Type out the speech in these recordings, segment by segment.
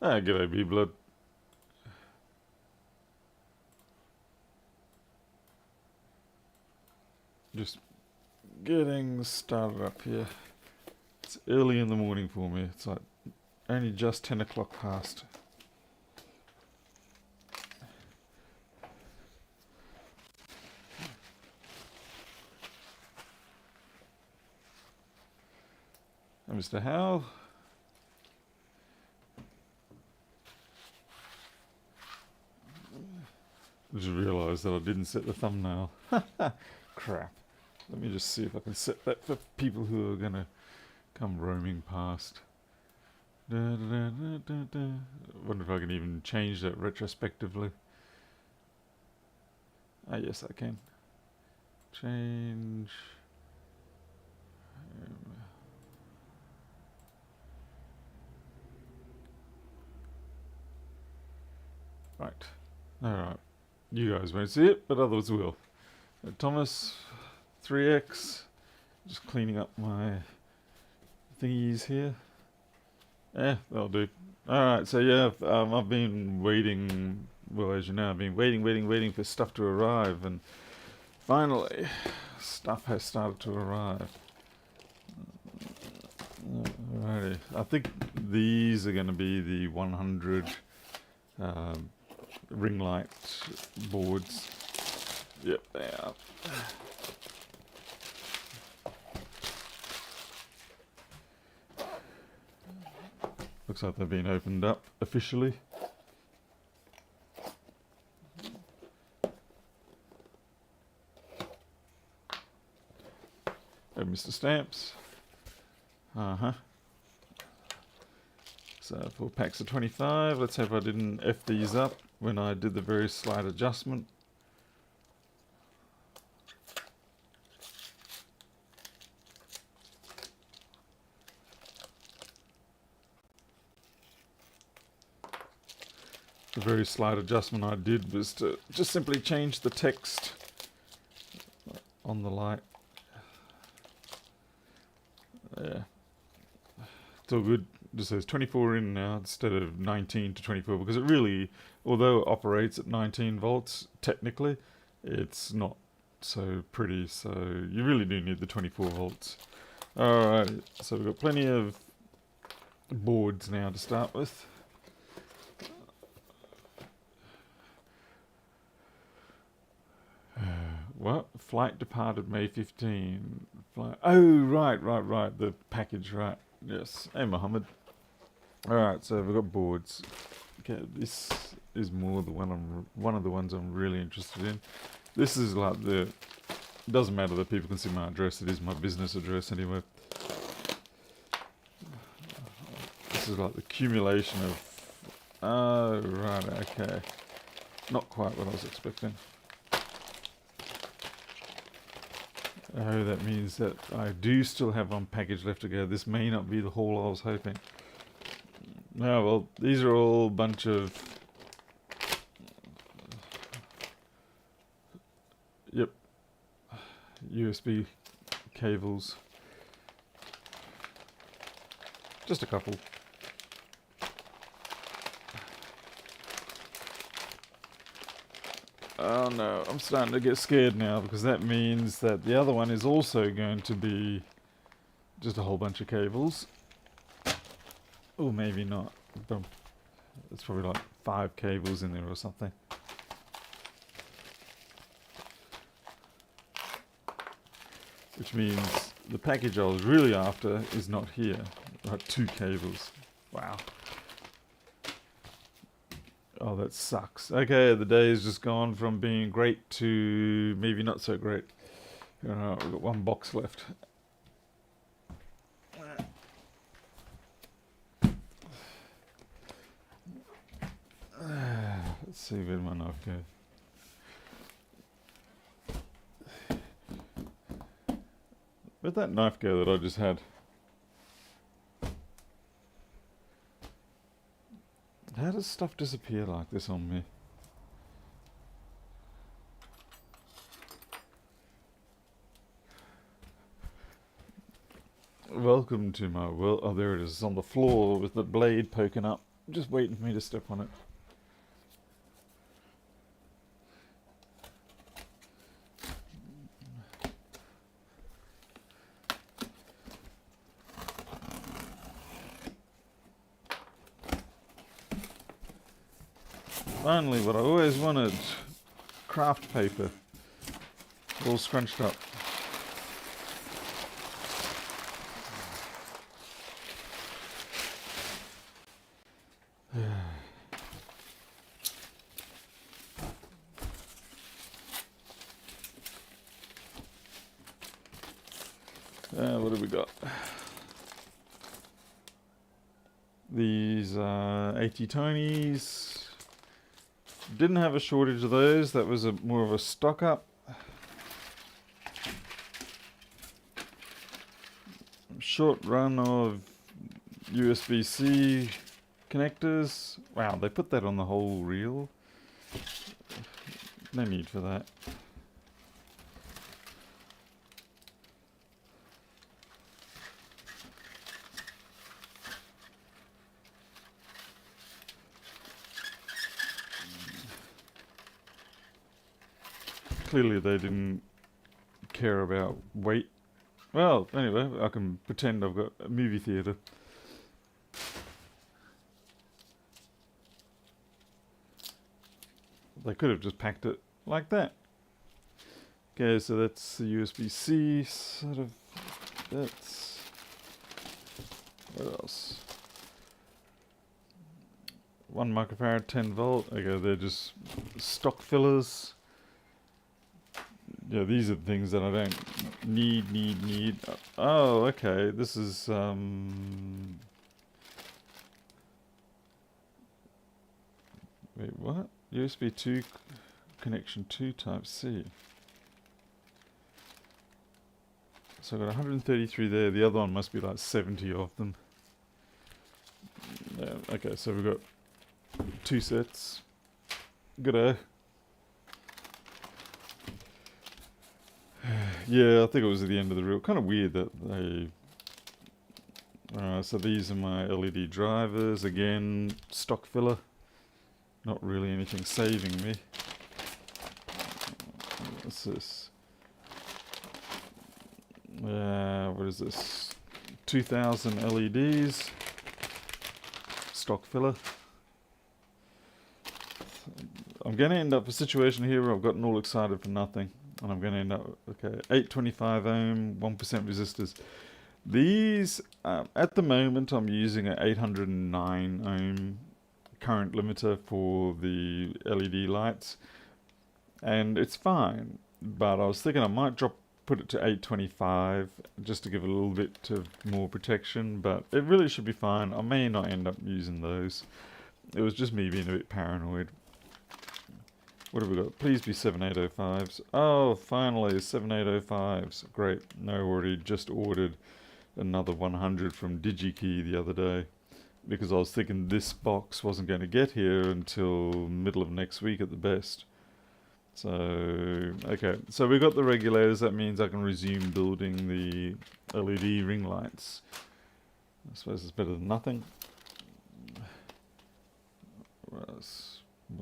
Ah, g'day, B-Blood. Just getting started up here. It's early in the morning for me. It's like only just 10 o'clock past. And Mr. Howell. Just realised that I didn't set the thumbnail. Crap. Let me just see if I can set that for people who are going to come roaming past. Da, da, da, da, da, da. Wonder if I can even change that retrospectively. Ah, yes, I can. Change. Right. Alright. You guys won't see it, but others will. Thomas, 3x. Just cleaning up my thingies here. That'll do. Alright, so yeah, I've been waiting, well, as you know, I've been waiting for stuff to arrive, and finally, stuff has started to arrive. Alrighty, I think these are going to be the 100 ring light boards. Yep, they are. Looks like they've been opened up officially. Oh, Mr. Stamps. So 4 packs of 25. Let's hope I didn't F these up when I did the very slight adjustment. The very slight adjustment I did was to just simply change the text on the light. Yeah. It's all good. Just says 24 in now instead of 19 to 24, because it really, although it operates at 19 volts, technically, it's not so pretty, so you really do need the 24 volts. Alright, so we've got plenty of boards now to start with. What? Flight departed May 15. Oh, right. The package, right. Yes. Hey, Mohammed. Alright, so we've got boards. Okay, this is more the one of the ones I'm really interested in. This is like the... It doesn't matter that people can see my address. It is my business address anyway. This is like the accumulation of... Oh, right, okay. Not quite what I was expecting. Oh, that means that I do still have one package left to go. This may not be the haul I was hoping. Oh, well, these are all a bunch of... Yep. USB cables. Just a couple. Oh no, I'm starting to get scared now, because that means that the other one is also going to be just a whole bunch of cables. Or maybe not. It's probably like 5 cables in there or something. Which means the package I was really after is not here. Like 2 cables. Wow. Oh, that sucks. Okay, the day has just gone from being great to maybe not so great. We've got 1 box left. Let's see where my knife goes. Where'd that knife go that I just had? How does stuff disappear like this on me? Welcome to my world. Oh, there it is. It's on the floor with the blade poking up. Just waiting for me to step on it. Finally, what I always wanted. Craft paper. All scrunched up. What have we got? These 80 Tonys. Didn't have a shortage of those. That was more of a stock up. Short run of USB-C connectors. Wow, they put that on the whole reel. No need for that. Clearly they didn't care about weight. Well, anyway, I can pretend I've got a movie theatre. They could have just packed it like that. Okay, so that's the USB-C sort of. That's. What else? 1 microfarad, 10 volt. Okay, they're just stock fillers. Yeah, these are the things that I don't need. Oh, okay. This is wait, what? USB 2 connection 2 type C. So I've got 133 there. The other one must be like 70 of them. Yeah, okay, so we've got 2 sets. Good. Yeah, I think it was at the end of the reel. Kind of weird that they... so these are my LED drivers. Again, stock filler. Not really anything saving me. What's this? What is this? 2000 LEDs. Stock filler. I'm going to end up a situation here where I've gotten all excited for nothing. And I'm going to end up, okay, 825 ohm, 1% resistors. These, at the moment, I'm using an 809 ohm current limiter for the LED lights. And it's fine. But I was thinking I might put it to 825 just to give it a little bit of more protection. But it really should be fine. I may not end up using those. It was just me being a bit paranoid. What have we got? Please be 7805s. Oh, finally, 7805s. Great. No, already just ordered another 100 from DigiKey the other day because I was thinking this box wasn't going to get here until middle of next week at the best. So, okay. So we got the regulators. That means I can resume building the LED ring lights. I suppose it's better than nothing.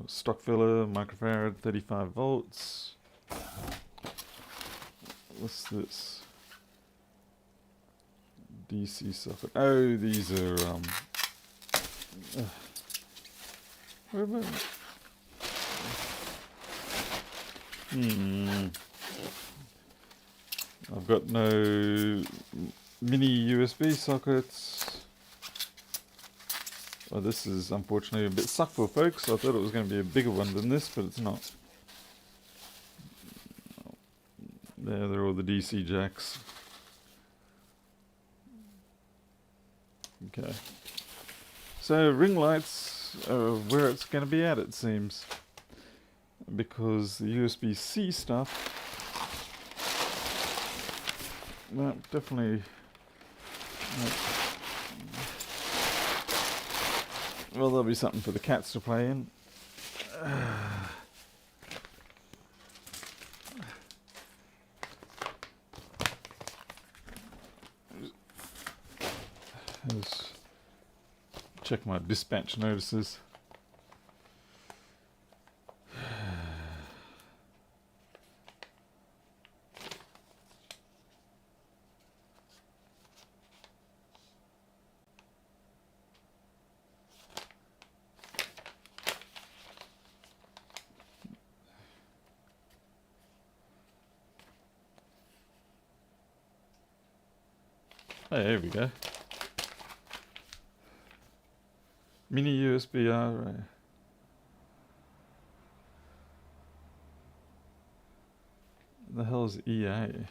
Stock filler, microfarad, 35 volts. What's this? DC socket. Oh, these are where am I? I've got no mini USB sockets. Well, this is unfortunately a bit suckful, folks. I thought it was going to be a bigger one than this, but it's not. There, they're all the DC jacks. Okay. So, ring lights are where it's going to be at, it seems. Because the USB-C stuff... Well, definitely... Well, there'll be something for the cats to play in. There's check my dispatch notices. Hey, there we go. Mini USB array. The hell is EA?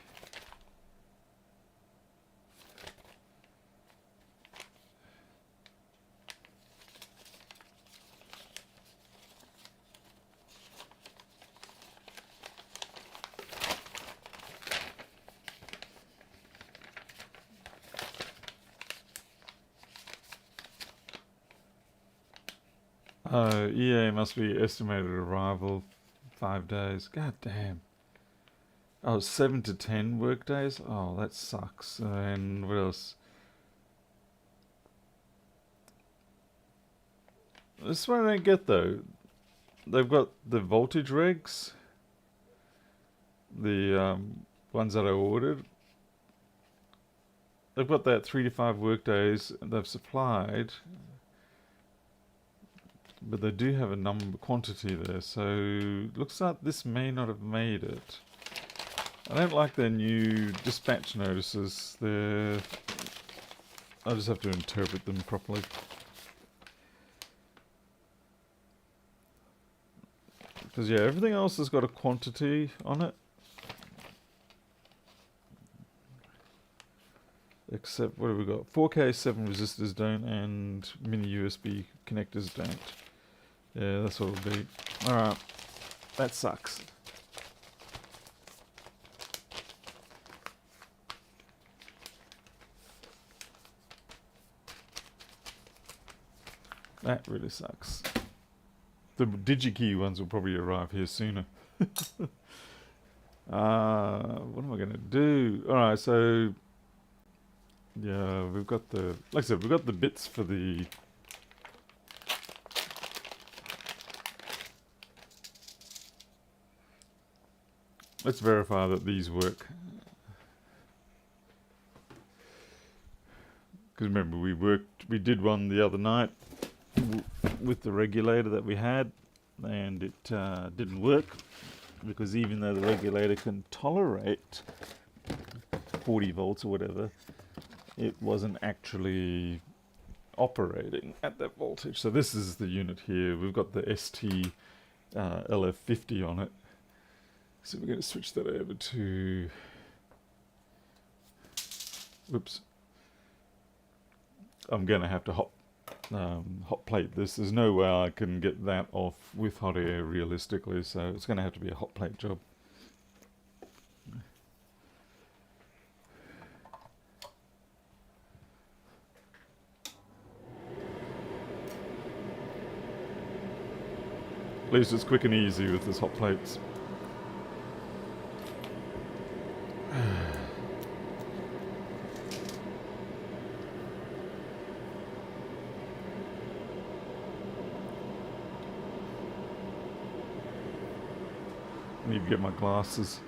EA must be estimated arrival 5 days. God damn. Oh, 7 to 10 work days? Oh, that sucks. And what else? This is what I don't get though. They've got the voltage regs, the ones that I ordered. They've got that 3 to 5 work days they've supplied, but they do have a quantity there, so looks like this may not have made it. I don't like their new dispatch notices. I just have to interpret them properly. Because yeah, everything else has got a quantity on it. Except, what have we got? 4K 7 resistors don't, and mini USB connectors don't. Yeah, that's what it'll be. Alright, that sucks. That really sucks. The DigiKey ones will probably arrive here sooner. What am I going to do? Alright, so yeah, we've got the, like I said, we've got the bits for the let's verify that these work. Because remember, we did one the other night with the regulator that we had, and it didn't work, because even though the regulator can tolerate 40 volts or whatever, it wasn't actually operating at that voltage. So this is the unit here. We've got the ST LF50 on it. So we're going to switch that over to, whoops, I'm going to have to hot plate this. There's no way I can get that off with hot air realistically, so it's going to have to be a hot plate job. At least it's quick and easy with this hot plates. I need to get my glasses.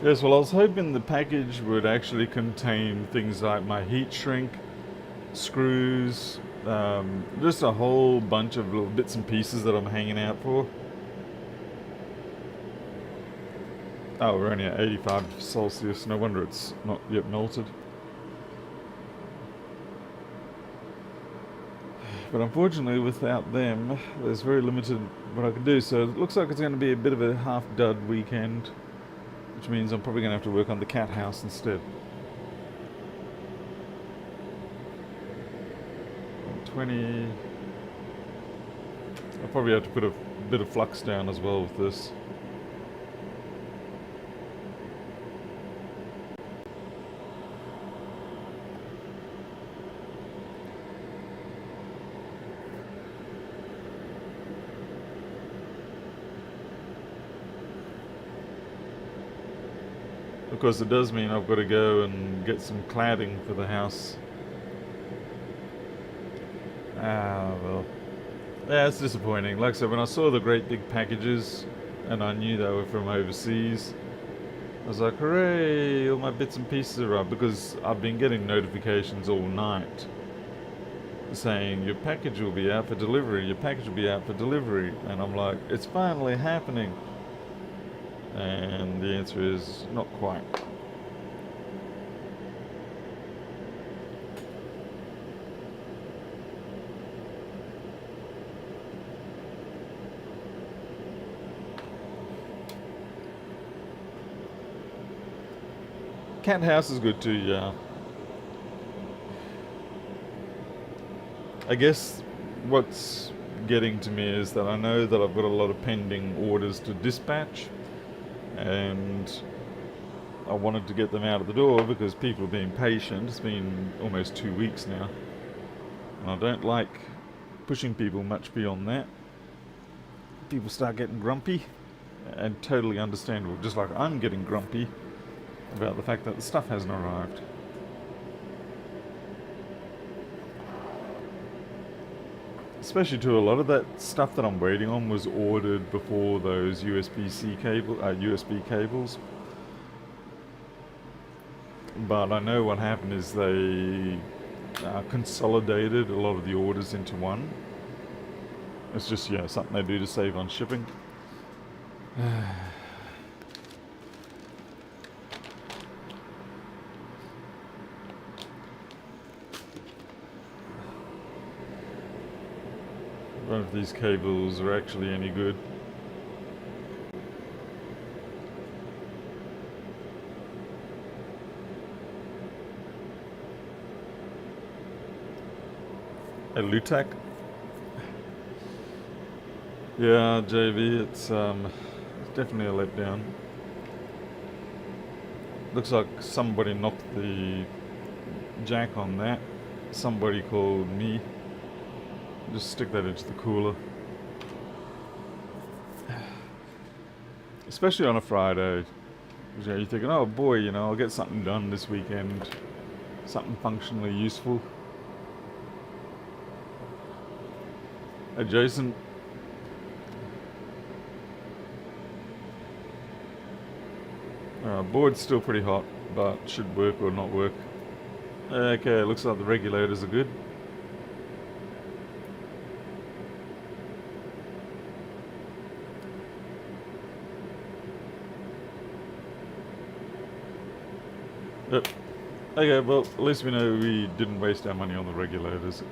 Yes, well, I was hoping the package would actually contain things like my heat shrink, screws, just a whole bunch of little bits and pieces that I'm hanging out for. Oh, we're only at 85 Celsius, no wonder it's not yet melted. But unfortunately, without them, there's very limited what I can do, so it looks like it's going to be a bit of a half-dud weekend, which means I'm probably going to have to work on the cat house instead. 20. I'll probably have to put a bit of flux down as well with this. course, it does mean I've got to go and get some cladding for the house. Ah, well. Yeah, it's disappointing. Like I said, when I saw the great big packages and I knew they were from overseas, I was like, hooray, all my bits and pieces are up, because I've been getting notifications all night saying your package will be out for delivery, your package will be out for delivery, and I'm like, it's finally happening. And the answer is not quite. Cat house is good too, yeah. I guess what's getting to me is that I know that I've got a lot of pending orders to dispatch, and I wanted to get them out of the door because people are being patient. It's been almost 2 weeks now, and I don't like pushing people much beyond that. People start getting grumpy, and totally understandable, just like I'm getting grumpy about the fact that the stuff hasn't arrived. Especially too, a lot of that stuff that I'm waiting on was ordered before those USB cables. But I know what happened is they consolidated a lot of the orders into one. It's just, something they do to save on shipping. I don't know if these cables are actually any good. A Lutac? Yeah, JV, it's definitely a letdown. Looks like somebody knocked the jack on that. Somebody called me. Just stick that into the cooler. Especially on a Friday. You're thinking, oh boy, I'll get something done this weekend. Something functionally useful. Adjacent. Board's still pretty hot, but should work or not work. Okay, looks like the regulators are good. Yep. Okay, well, at least we know we didn't waste our money on the regulators.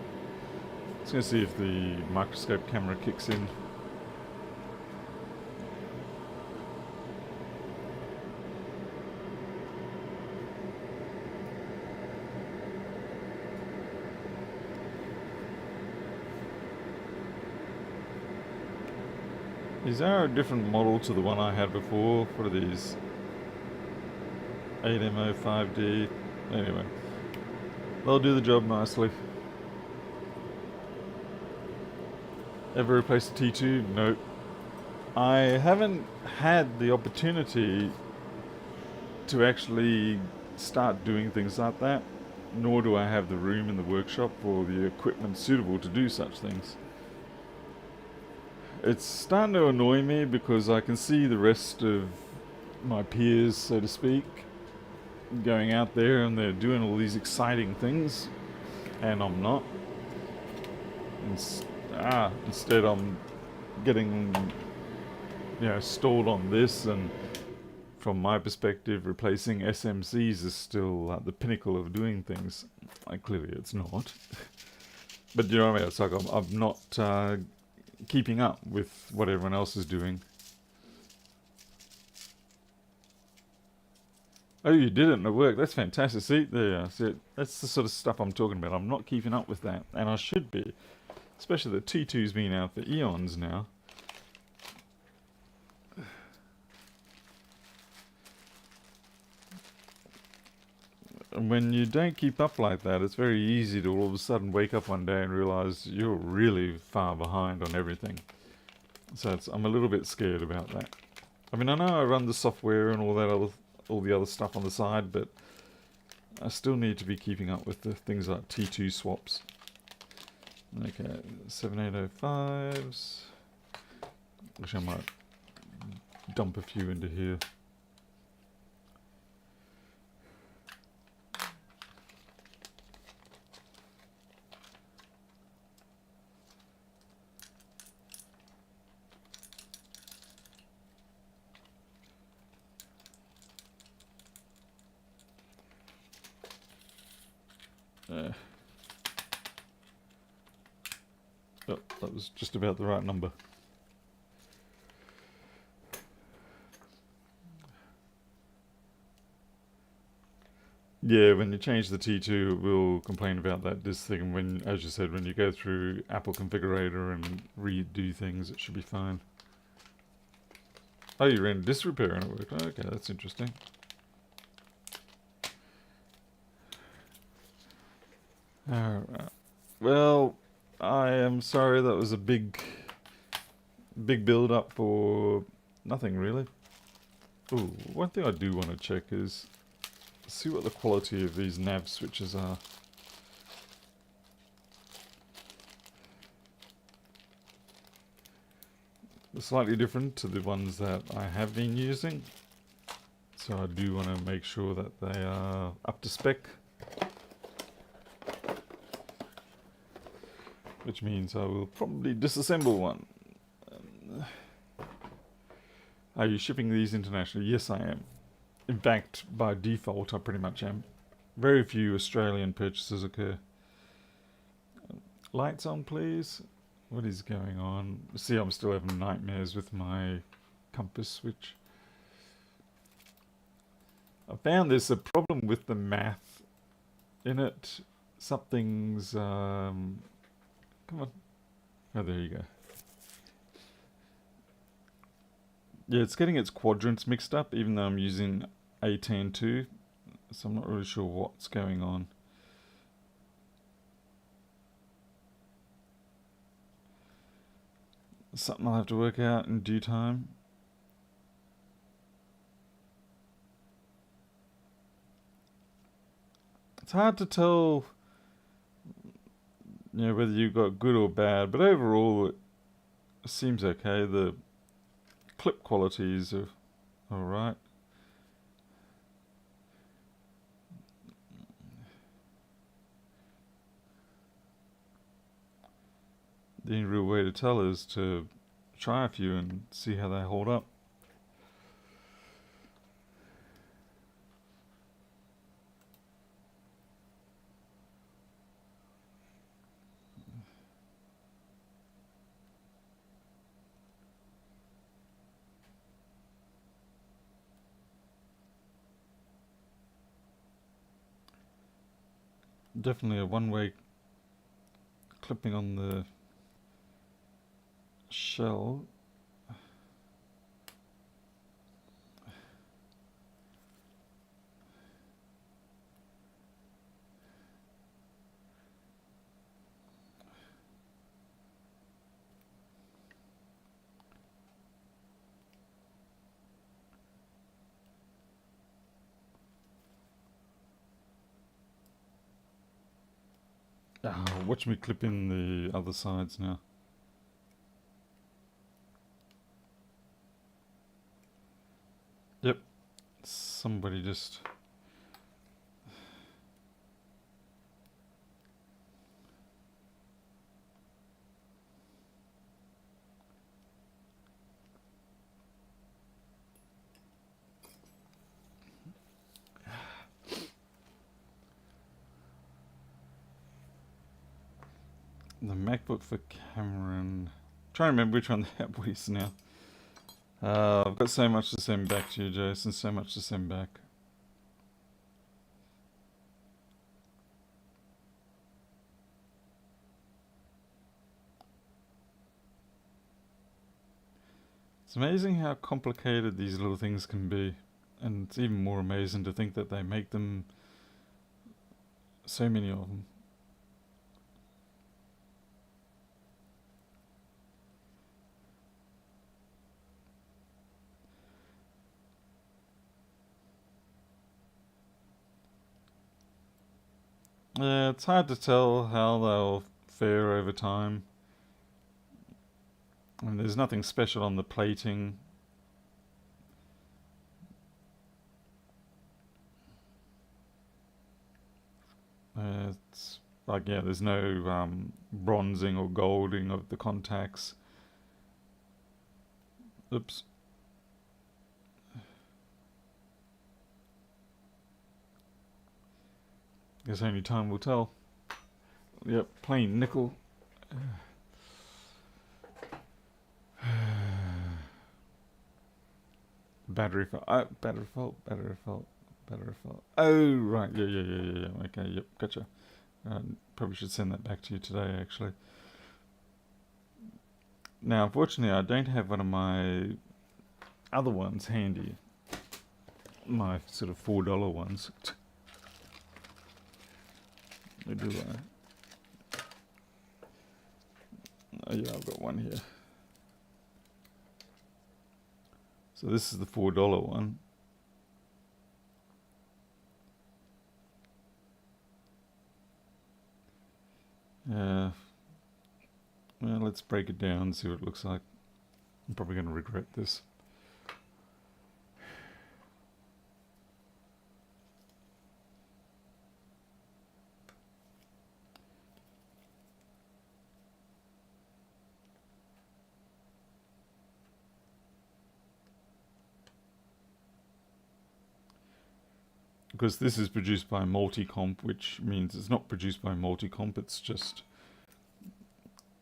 Let's go see if the microscope camera kicks in. These are a different model to the one I had before. What are these? 8MO 5D. Anyway, they'll do the job nicely. Ever replaced the T2? Nope. I haven't had the opportunity to actually start doing things like that, nor do I have the room in the workshop or the equipment suitable to do such things. It's starting to annoy me because I can see the rest of my peers, so to speak, going out there and they're doing all these exciting things, and I'm not. Instead I'm getting, stalled on this, and from my perspective, replacing SMCs is still the pinnacle of doing things. Clearly it's not. But you know what I mean? It's like I'm not keeping up with what everyone else is doing. Oh, you did it and it worked. That's fantastic. See, there. See, that's the sort of stuff I'm talking about. I'm not keeping up with that, and I should be. Especially the T2's been out for eons now. And when you don't keep up like that, it's very easy to all of a sudden wake up one day and realize you're really far behind on everything. So I'm a little bit scared about that. I mean, I know I run the software and all that all the other stuff on the side, but I still need to be keeping up with the things like T2 swaps. Okay, 7805s. Which I might dump a few into here. Oh, that was just about the right number. Yeah, when you change the T2, it will complain about that disk thing. When, as you said, when you go through Apple Configurator and redo things, it should be fine. Oh, you ran disk repair and it worked. Oh, okay, that's interesting. Alright. Well, I am sorry that was a big build up for nothing really. Ooh, one thing I do want to check is see what the quality of these nav switches are. They're slightly different to the ones that I have been using, so I do want to make sure that they are up to spec. Which means I will probably disassemble one. Are you shipping these internationally? Yes, I am. In fact, by default, I pretty much am. Very few Australian purchases occur. Lights on, please. What is going on? See, I'm still having nightmares with my compass switch. I found there's a problem with the math in it. Something's... come on. Oh, there you go. Yeah, it's getting its quadrants mixed up, even though I'm using A102. So I'm not really sure what's going on. Something I'll have to work out in due time. It's hard to tell, you know, whether you got good or bad, but overall it seems okay. The clip qualities are alright. The only real way to tell is to try a few and see how they hold up. Definitely a one-way clipping on the shell. Watch me clip in the other sides now. Yep. Somebody just... The MacBook for Cameron. Trying to remember which one that was now. I've got so much to send back to you, Jason. So much to send back. It's amazing how complicated these little things can be. And it's even more amazing to think that they make them, so many of them. It's hard to tell how they'll fare over time. And there's nothing special on the plating. It's like, yeah, there's no bronzing or golding of the contacts. Oops. Guess only time will tell. Yep, plain nickel. Battery fault. Battery fault. Battery fault. Battery fault. Oh, right. Yeah. Okay, yep, gotcha. Probably should send that back to you today, actually. Now, unfortunately, I don't have one of my other ones handy. My sort of $4 ones. Or do I? Oh, yeah, I've got one here. So this is the $4 one. Well, let's break it down and see what it looks like. I'm probably going to regret this. Because this is produced by Multicomp, which means it's not produced by Multicomp, it's just,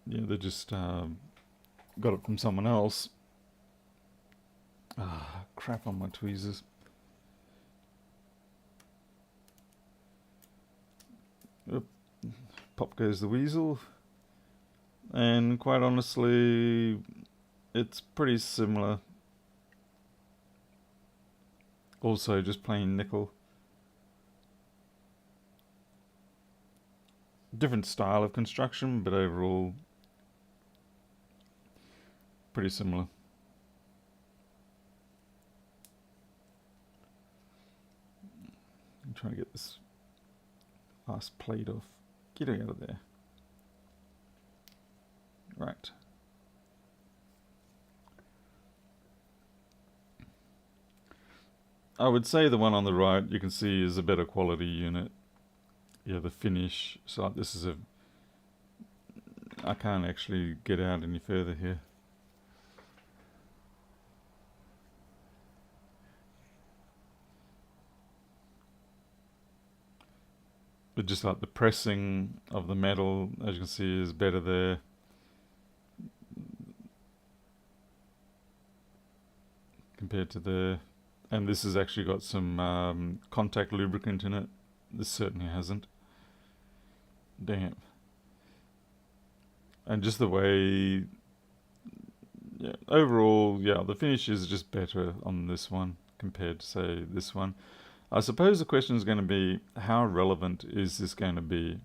yeah, they just got it from someone else. Crap on my tweezers. Oop. Pop goes the weasel. And quite honestly, it's pretty similar. Also just plain nickel. Different style of construction, but overall pretty similar. I'm trying to get this last plate off. Get it out of there. Right. I would say the one on the right you can see is a better quality unit. Yeah, the finish. So this is I can't actually get out any further here. But just like the pressing of the metal, as you can see, is better there. Compared to there. And this has actually got some contact lubricant in it. This certainly hasn't. Damn. And just the way, yeah, overall, yeah, the finish is just better on this one compared to, say, this one. I suppose the question is going to be, how relevant is this going to be?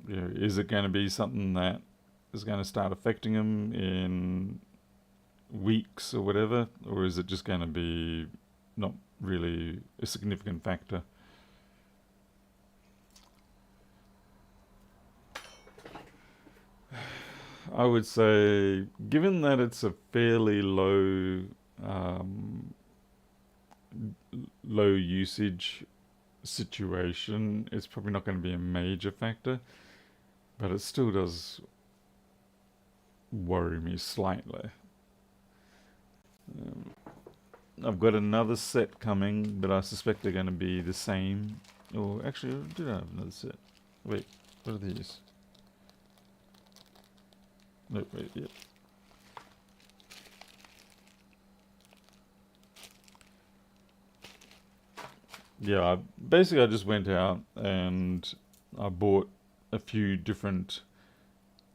You know, is it going to be something that is going to start affecting them in weeks or whatever, or is it just going to be not really a significant factor? I would say, given that it's a fairly low usage situation, it's probably not going to be a major factor, but it still does worry me slightly. I've got another set coming, but I suspect they're going to be the same. Or actually, did I have another set? Wait, what are these? No, wait, yeah. Yeah, basically I just went out and I bought a few different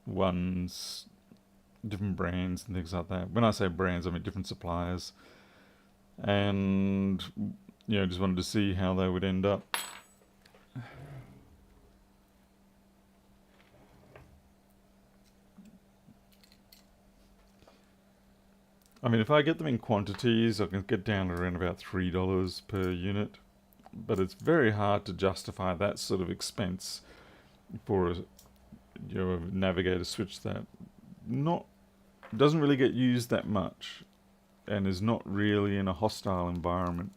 ones, different brands and things like that. When I say brands, I mean different suppliers. And, just wanted to see how they would end up. I mean, if I get them in quantities, I can get down to around about $3 per unit. But it's very hard to justify that sort of expense for a navigator switch that not doesn't really get used that much and is not really in a hostile environment.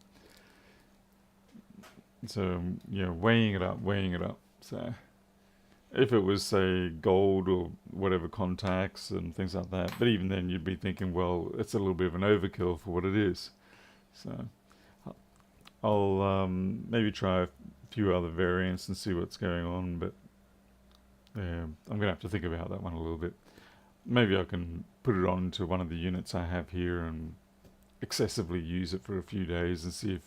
So weighing it up. So if it was, say, gold or whatever contacts and things like that, but even then you'd be thinking, well, it's a little bit of an overkill for what it is. So I'll maybe try a few other variants and see what's going on, but yeah, I'm gonna have to think about that one a little bit. Maybe I can put it on to one of the units I have here and excessively use it for a few days and see if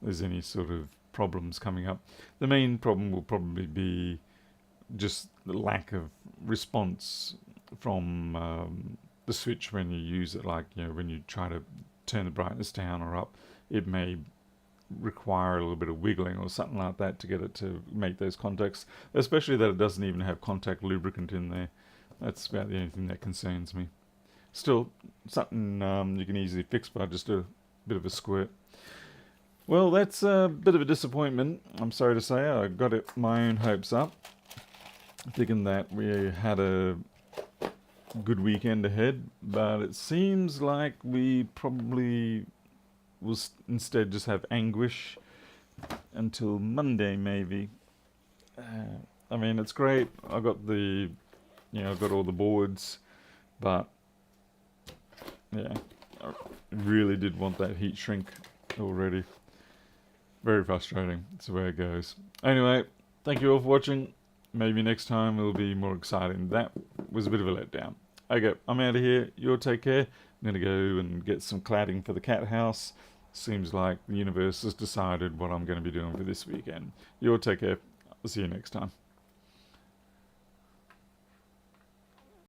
there's any sort of problems coming up. The main problem will probably be just the lack of response from the switch when you use it. Like, when you try to turn the brightness down or up, it may require a little bit of wiggling or something like that to get it to make those contacts, especially that it doesn't even have contact lubricant in there. That's about the only thing that concerns me. Still, something you can easily fix by just a bit of a squirt. Well, that's a bit of a disappointment, I'm sorry to say. I got my own hopes up, thinking that we had a good weekend ahead, but it seems like we probably will instead just have anguish until Monday, maybe. I mean, it's great. I got I've got all the boards, but yeah, I really did want that heat shrink already. Very frustrating. It's the way it goes. Anyway, thank you all for watching. Maybe next time it'll be more exciting. That was a bit of a letdown. Okay, I'm out of here. You all take care. I'm going to go and get some cladding for the cat house. Seems like the universe has decided what I'm going to be doing for this weekend. You all take care. I'll see you next time.